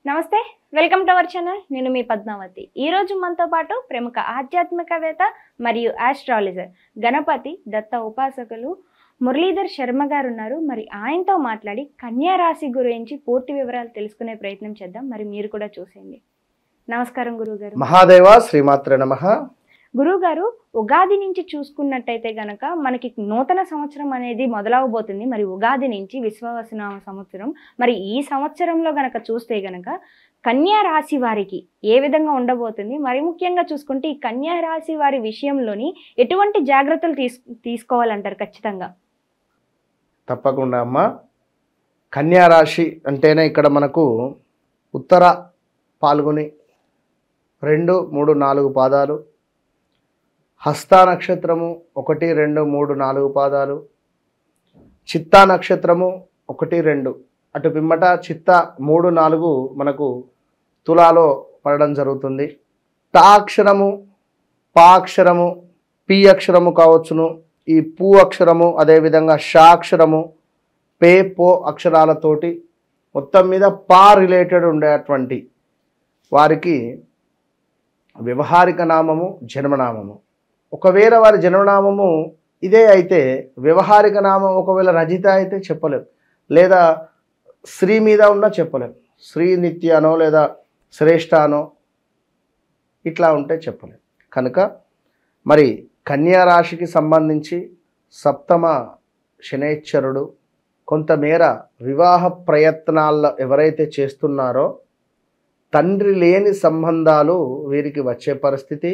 నమస్తే, welcome to our channel. నేను మీ పద్మావతి. ఈరోజు మనతో పాటు ప్రముఖ ఆధ్యాత్మికవేత్త మరియు ఆస్ట్రాలజర్ గణపతి దత్త ఉపాసకులు మురళీధర్ శర్మ గారు ఉన్నారు. మరి ఆయనతో మాట్లాడి కన్యా రాశి గురించి పూర్తి వివరాలు తెలుసుకునే ప్రయత్నం చేద్దాం. మరి మీరు కూడా చూసేయండి. నమస్కారం గురువుగారు. మహాదేవ శ్రీమాత్రే నమః. గురువుగారు, ఉగాది నుంచి చూసుకున్నట్టయితే గనక మనకి నూతన సంవత్సరం అనేది మొదలవబోతుంది. మరి ఉగాది నుంచి విశ్వావసునామ సంవత్సరం. మరి ఈ సంవత్సరంలో గనక చూస్తే గనక కన్యా రాశి వారికి ఏ విధంగా ఉండబోతుంది? మరి ముఖ్యంగా చూసుకుంటే ఈ కన్యా రాశి వారి విషయంలోని ఎటువంటి జాగ్రత్తలు తీసుకోవాలంటారు ఖచ్చితంగా? తప్పకుండా అమ్మ. కన్యా రాశి అంటేనే ఇక్కడ మనకు ఉత్తర పాల్గొని 2, 3, 4 పాదాలు, హస్తా నక్షత్రము 1, 2, 3, 4 పాదాలు, చిత్తా నక్షత్రము 1, 2 అటు పిమ్మట చిత్త 3, 4 మనకు తులాలో పడడం జరుగుతుంది. టా అక్షరము, పా అక్షరము, పి అక్షరము కావచ్చును, ఈ పు అక్షరము, అదేవిధంగా షా అక్షరము, పే పో అక్షరాలతోటి మొత్తం మీద పా రిలేటెడ్ ఉండేటువంటి వారికి వ్యవహారిక నామము జన్మనామము. ఒకవేళ వారి జన్మనామము ఇదే అయితే వ్యవహారిక నామం ఒకవేళ రజిత అయితే చెప్పలేం, లేదా శ్రీ మీద ఉన్నా చెప్పలేం. శ్రీ నిత్యానో లేదా శ్రేష్ఠానో ఇట్లా ఉంటే చెప్పలేం. కనుక మరి కన్యా రాశికి సంబంధించి సప్తమ శనైశ్వరుడు కొంతమేర వివాహ ప్రయత్నాల్లో ఎవరైతే చేస్తున్నారో తండ్రి లేని సంబంధాలు వీరికి వచ్చే పరిస్థితి.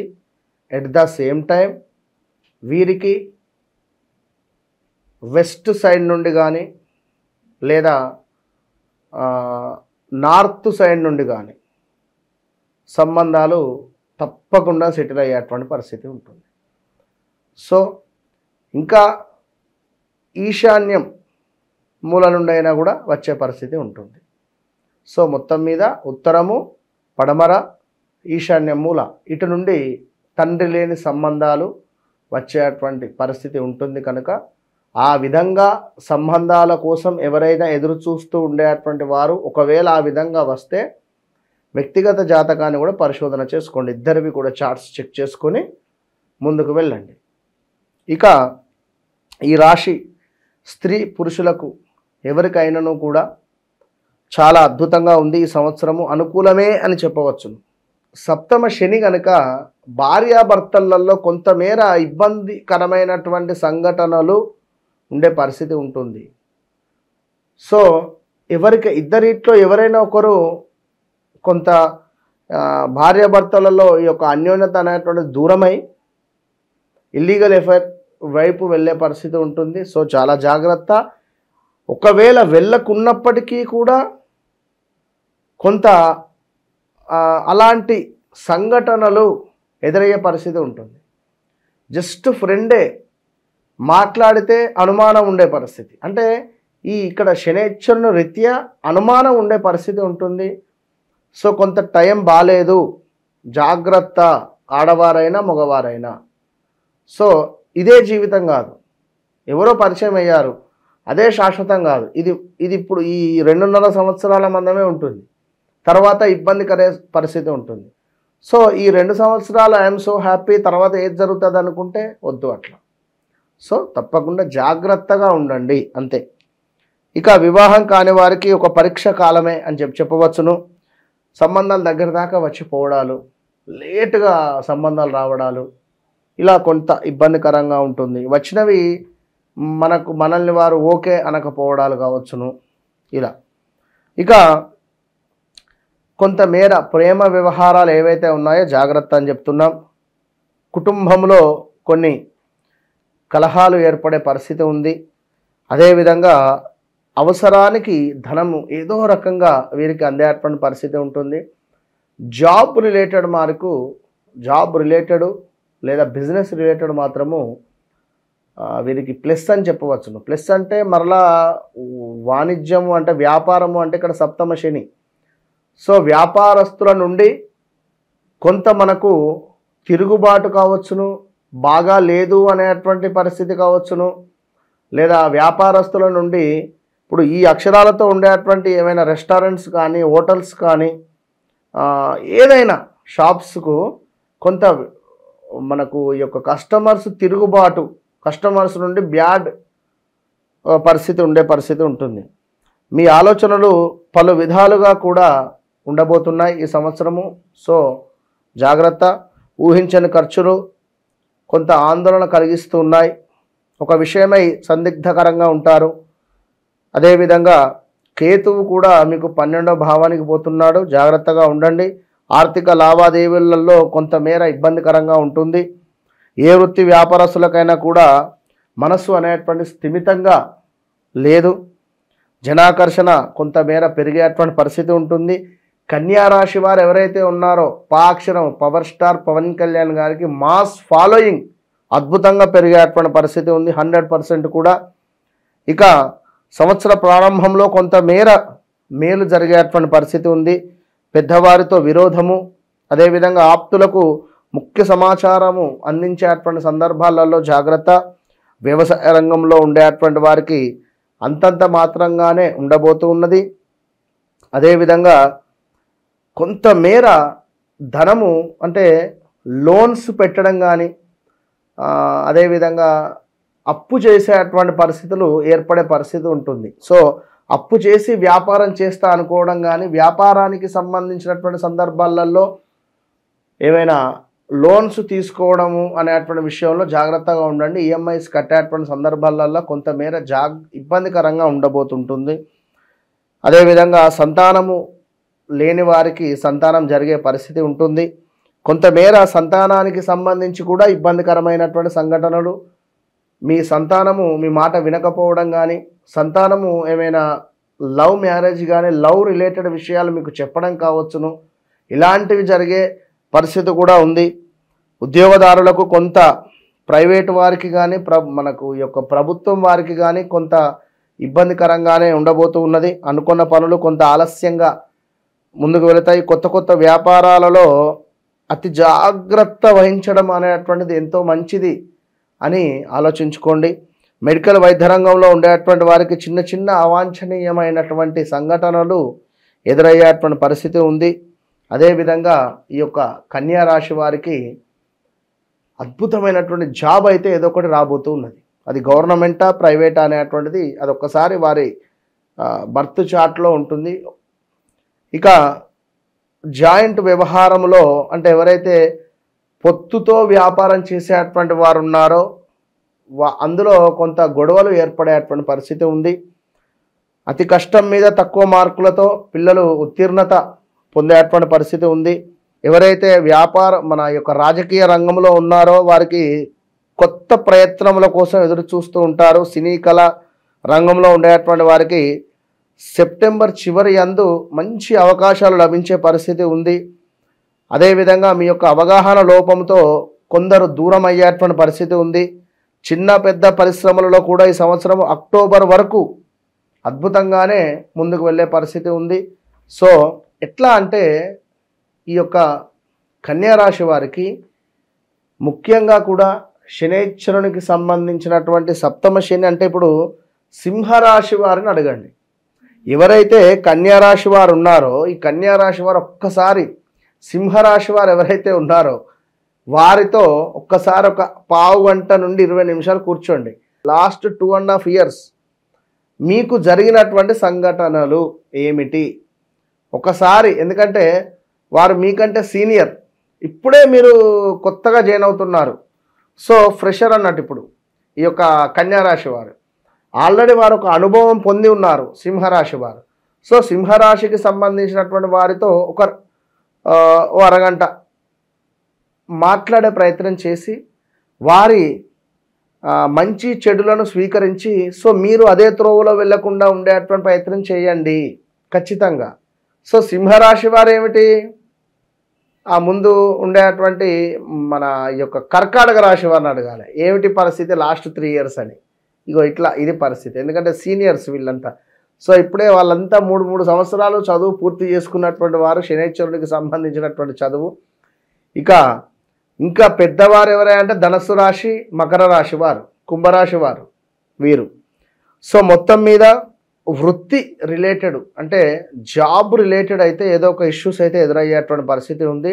ఎట్ ద సేమ్ టైం వీరికి వెస్ట్ సైడ్ నుండి కానీ లేదా నార్త్ సైడ్ నుండి కానీ సంబంధాలు తప్పకుండా సెటిల్ అయ్యేటువంటి పరిస్థితి ఉంటుంది. సో ఇంకా ఈశాన్యం మూల నుండి అయినా కూడా వచ్చే పరిస్థితి ఉంటుంది. సో మొత్తం మీద ఉత్తరము, పడమర, ఈశాన్య మూల ఇటు నుండి తండ్రి లేని సంబంధాలు వచ్చేటువంటి పరిస్థితి ఉంటుంది. కనుక ఆ విధంగా సంబంధాల కోసం ఎవరైనా ఎదురు చూస్తూ ఉండేటువంటి వారు ఒకవేళ ఆ విధంగా వస్తే వ్యక్తిగత జాతకాన్ని కూడా పరిశోధన చేసుకోండి. ఇద్దరివి కూడా చార్ట్స్ చెక్ చేసుకొని ముందుకు వెళ్ళండి. ఇక ఈ రాశి స్త్రీ పురుషులకు ఎవరికైనాను కూడా చాలా అద్భుతంగా ఉంది. ఈ సంవత్సరము అనుకూలమే అని చెప్పవచ్చును. సప్తమ శని కనుక భార్యాభర్తలలో కొంతమేర ఇబ్బందికరమైనటువంటి సంఘటనలు ఉండే పరిస్థితి ఉంటుంది. సో ఇద్దరిట్లో ఎవరైనా ఒకరు కొంత భార్యాభర్తలలో ఈ యొక్క అన్యోన్యత అనేటువంటి దూరమై ఇల్లీగల్ ఎఫైర్ వైపు వెళ్ళే పరిస్థితి ఉంటుంది. సో చాలా జాగ్రత్త. ఒకవేళ వెళ్ళకున్నప్పటికీ కూడా కొంత అలాంటి సంఘటనలు ఎదురయ్యే పరిస్థితి ఉంటుంది. జస్ట్ ఫ్రెండే మాట్లాడితే అనుమానం ఉండే పరిస్థితి, అంటే ఇక్కడ శనైశ్వరుని రీత్యా అనుమానం ఉండే పరిస్థితి ఉంటుంది. సో కొంత టైం బాలేదు, జాగ్రత్త, ఆడవారైనా మగవారైనా. సో ఇదే జీవితం కాదు, ఎవరో పరిచయం అయ్యారు, అదే శాశ్వతం కాదు. ఇది ఇప్పుడు ఈ 2.5 సంవత్సరాల మందమే ఉంటుంది, తర్వాత ఇబ్బందికర పరిస్థితి ఉంటుంది. సో ఈ 2 సంవత్సరాలు ఐఎమ్ సో హ్యాపీ, తర్వాత ఏది జరుగుతుంది అనుకుంటే వద్దు అట్లా. సో తప్పకుండా జాగ్రత్తగా ఉండండి అంతే. ఇక వివాహం కాని వారికి ఒక పరీక్ష కాలమే అని చెప్పవచ్చును. సంబంధాలు దగ్గర దాకా వచ్చిపోవడాలు, లేటుగా సంబంధాలు రావడాలు, ఇలా కొంత ఇబ్బందికరంగా ఉంటుంది. వచ్చినవి మనల్ని వారు ఓకే అనకపోవడాలు కావచ్చును ఇలా. ఇక కొంతమేర ప్రేమ వ్యవహారాలు ఏవైతే ఉన్నాయో జాగ్రత్త అని చెప్తున్నాం. కుటుంబంలో కొన్ని కలహాలు ఏర్పడే పరిస్థితి ఉంది. అదేవిధంగా అవసరానికి ధనము ఏదో రకంగా వీరికి అందేటువంటి పరిస్థితి ఉంటుంది. జాబ్ రిలేటెడ్ లేదా బిజినెస్ రిలేటెడ్ మాత్రము వీరికి ప్లస్ అని చెప్పవచ్చును. ప్లస్ అంటే మరలా వాణిజ్యము అంటే వ్యాపారము అంటే ఇక్కడ సప్తమ శని. సో వ్యాపారస్తుల నుండి కొంత మనకు తిరుగుబాటు కావచ్చును, బాగా లేదు అనేటువంటి పరిస్థితి కావచ్చును, లేదా వ్యాపారస్తుల నుండి ఇప్పుడు ఈ అక్షరాలతో ఉండేటువంటి ఏమైనా రెస్టారెంట్స్ కానీ హోటల్స్ కానీ ఏదైనా షాప్స్కు కొంత మనకు ఈ యొక్క కస్టమర్స్ తిరుగుబాటు, కస్టమర్స్ నుండి బ్యాడ్ పరిస్థితి ఉండే పరిస్థితి ఉంటుంది. మీ ఆలోచనలు పలు విధాలుగా కూడా ఉండబోతున్నాయి ఈ సంవత్సరము. సో జాగ్రత్త. ఊహించని ఖర్చులు కొంత ఆందోళన కలిగిస్తూ ఉన్నాయి. ఒక విషయమై సందిగ్ధకరంగా ఉంటారు. అదేవిధంగా కేతువు కూడా మీకు 12వ భావానికి పోతున్నాడు. జాగ్రత్తగా ఉండండి. ఆర్థిక లావాదేవీలలో కొంతమేర ఇబ్బందికరంగా ఉంటుంది. ఏ వృత్తి వ్యాపారస్తులకైనా కూడా మనస్సు అనేటువంటి స్థిమితంగా లేదు. జనాకర్షణ కొంతమేర పెరిగేటువంటి పరిస్థితి ఉంటుంది. కన్యా రాశి వారు ఎవరైతే ఉన్నారో పాక్షరం పవర్ స్టార్ పవన్ కళ్యాణ్ గారికి మాస్ ఫాలోయింగ్ అద్భుతంగా పెరిగేటువంటి పరిస్థితి ఉంది 100% కూడా. ఇక సంవత్సర ప్రారంభంలో కొంతమేర మేలు జరిగేటువంటి పరిస్థితి ఉంది. పెద్దవారితో విరోధము, అదేవిధంగా ఆప్తులకు ముఖ్య సమాచారము అందించేటువంటి సందర్భాలలో జాగ్రత్త. వ్యవసాయ రంగంలో ఉండేటువంటి వారికి అంతంత మాత్రంగానే ఉండబోతూ ఉన్నది. అదేవిధంగా కొంతమేర ధనము అంటే లోన్స్ పెట్టడం కానీ అదేవిధంగా అప్పు చేసేటువంటి పరిస్థితులు ఏర్పడే పరిస్థితి ఉంటుంది. సో అప్పు చేసి వ్యాపారం చేస్తా అనుకోవడం కానీ, వ్యాపారానికి సంబంధించినటువంటి సందర్భాలలో ఏమైనా లోన్స్ తీసుకోవడము అనేటువంటి విషయంలో జాగ్రత్తగా ఉండండి. ఈఎంఐస్ కట్టేటువంటి సందర్భాలలో కొంతమేర ఇబ్బందికరంగా ఉండబోతుంటుంది. అదేవిధంగా సంతానము లేని వారికి సంతానం జరిగే పరిస్థితి ఉంటుంది. కొంతమేర సంతానానికి సంబంధించి కూడా ఇబ్బందికరమైనటువంటి సంఘటనలు, మీ సంతానము మీ మాట వినకపోవడం కానీ, సంతానము ఏమైనా లవ్ మ్యారేజ్ కానీ లవ్ రిలేటెడ్ విషయాలు మీకు చెప్పడం కావచ్చును, ఇలాంటివి జరిగే పరిస్థితి కూడా ఉంది. ఉద్యోగదారులకు కొంత ప్రైవేటు వారికి కానీ మనకు ఈ యొక్క ప్రభుత్వం వారికి కానీ కొంత ఇబ్బందికరంగానే ఉండబోతూ ఉన్నది. అనుకున్న పనులు కొంత ఆలస్యంగా ముందుకు వెళతాయి. కొత్త కొత్త వ్యాపారాలలో అతి జాగ్రత్త వహించడం అనేటువంటిది ఎంతో మంచిది అని ఆలోచించుకోండి. మెడికల్ వైద్య రంగంలో ఉండేటువంటి వారికి చిన్న చిన్న అవాంఛనీయమైనటువంటి సంఘటనలు ఎదురయ్యేటువంటి పరిస్థితి ఉంది. అదేవిధంగా ఈ యొక్క కన్యా రాశి వారికి అద్భుతమైనటువంటి జాబ్ అయితే ఏదో ఒకటి రాబోతూ ఉన్నది. అది గవర్నమెంటా ప్రైవేటా అనేటువంటిది అదొక్కసారి వారి బర్త్ చార్ట్లో ఉంటుంది. ఇక జాయింట్ వ్యవహారంలో అంటే ఎవరైతే పొత్తుతో వ్యాపారం చేసేటువంటి వారు ఉన్నారో అందులో కొంత గొడవలు ఏర్పడేటువంటి పరిస్థితి ఉంది. అతి కష్టం మీద తక్కువ మార్కులతో పిల్లలు ఉత్తీర్ణత పొందేటువంటి పరిస్థితి ఉంది. ఎవరైతే మన యొక్క రాజకీయ రంగంలో ఉన్నారో వారికి కొత్త ప్రయత్నముల కోసం ఎదురు చూస్తూ ఉంటారు. సినీ కళ రంగంలో ఉండేటువంటి వారికి సెప్టెంబర్ చివరి యందు మంచి అవకాశాలు లభించే పరిస్థితి ఉంది. అదేవిధంగా మీ యొక్క అవగాహన లోపంతో కొందరు దూరం అయ్యేటువంటి పరిస్థితి ఉంది. చిన్న పెద్ద పరిశ్రమలలో కూడా ఈ సంవత్సరం అక్టోబర్ వరకు అద్భుతంగానే ముందుకు వెళ్ళే పరిస్థితి ఉంది. సో ఎట్లా అంటే ఈ యొక్క కన్యా రాశి వారికి ముఖ్యంగా కూడా శనైశ్వరునికి సంబంధించినటువంటి సప్తమ శని అంటే ఇప్పుడు సింహరాశి వారిని అడగండి. ఎవరైతే కన్యా రాశి వారు ఉన్నారో ఈ కన్యా రాశి వారు ఒక్కసారి సింహరాశి వారు ఎవరైతే ఉన్నారో వారితో ఒక్కసారి ఒక పావు గంట నుండి 20 నిమిషాలు కూర్చోండి. లాస్ట్ 2.5 years మీకు జరిగినటువంటి సంఘటనలు ఏమిటి ఒకసారి, ఎందుకంటే వారు మీకంటే సీనియర్, ఇప్పుడే మీరు కొత్తగా జాయిన్ అవుతున్నారు. సో ఫ్రెషర్ అన్నట్టు ఇప్పుడు ఈ యొక్క కన్యా రాశి వారు ఆల్రెడీ వారు ఒక అనుభవం పొంది ఉన్నారు సింహరాశి వారు. సో సింహరాశికి సంబంధించినటువంటి వారితో ఒక అరగంట మాట్లాడే ప్రయత్నం చేసి వారి మంచి చెడులను స్వీకరించి సో మీరు అదే త్రోవలో వెళ్లకుండా ఉండేటువంటి ప్రయత్నం చేయండి ఖచ్చితంగా. సో సింహరాశి వారు ఏమిటి ఆ ముందు ఉండేటువంటి మన యొక్క కర్కాటక రాశి వారిని అడగాలి ఏమిటి పరిస్థితి లాస్ట్ 3 years అని. ఇగో ఇట్లా ఇది పరిస్థితి, ఎందుకంటే సీనియర్స్ వీళ్ళంతా. సో ఇప్పుడే వాళ్ళంతా 3 సంవత్సరాలు చదువు పూర్తి చేసుకున్నటువంటి వారు, శనైశ్వరుడికి సంబంధించినటువంటి చదువు. ఇక ఇంకా పెద్దవారు ఎవరంటే ధనస్సు రాశి, మకర రాశి వారు, కుంభరాశి వారు వీరు. సో మొత్తం మీద వృత్తి రిలేటెడ్ అంటే జాబ్ రిలేటెడ్ అయితే ఏదో ఒక ఇష్యూస్ అయితే ఎదురయ్యేటువంటి పరిస్థితి ఉంది.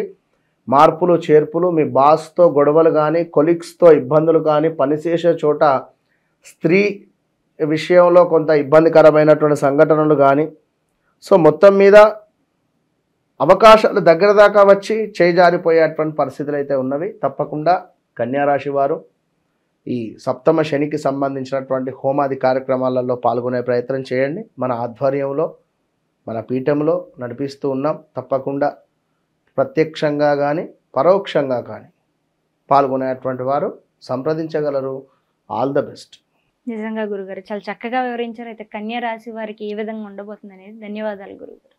మార్పులు చేర్పులు, మీ బాస్తో గొడవలు కానీ, కొలీగ్స్తో ఇబ్బందులు కానీ, పనిచేసే చోట స్త్రీ విషయంలో కొంత ఇబ్బందికరమైనటువంటి సంఘటనలు కానీ, సో మొత్తం మీద అవకాశాలు దగ్గర దాకా వచ్చి చేజారిపోయేటువంటి పరిస్థితులు అయితే ఉన్నవి. తప్పకుండా కన్యారాశి వారు ఈ సప్తమ శనికి సంబంధించినటువంటి హోమాది కార్యక్రమాలలో పాల్గొనే ప్రయత్నం చేయండి. మన ఆధ్వర్యంలో మన పీఠంలో నడిపిస్తూ ఉన్నాం. తప్పకుండా ప్రత్యక్షంగా కానీ పరోక్షంగా కానీ పాల్గొనేటువంటి వారు సంప్రదించగలరు. All the best. నిజంగా గురుగారు చాలా చక్కగా వివరించారు. అయితే కన్యా రాశి వారికి ఏ విధంగా ఉండబోతుంది అనేది. ధన్యవాదాలు గురుగారు.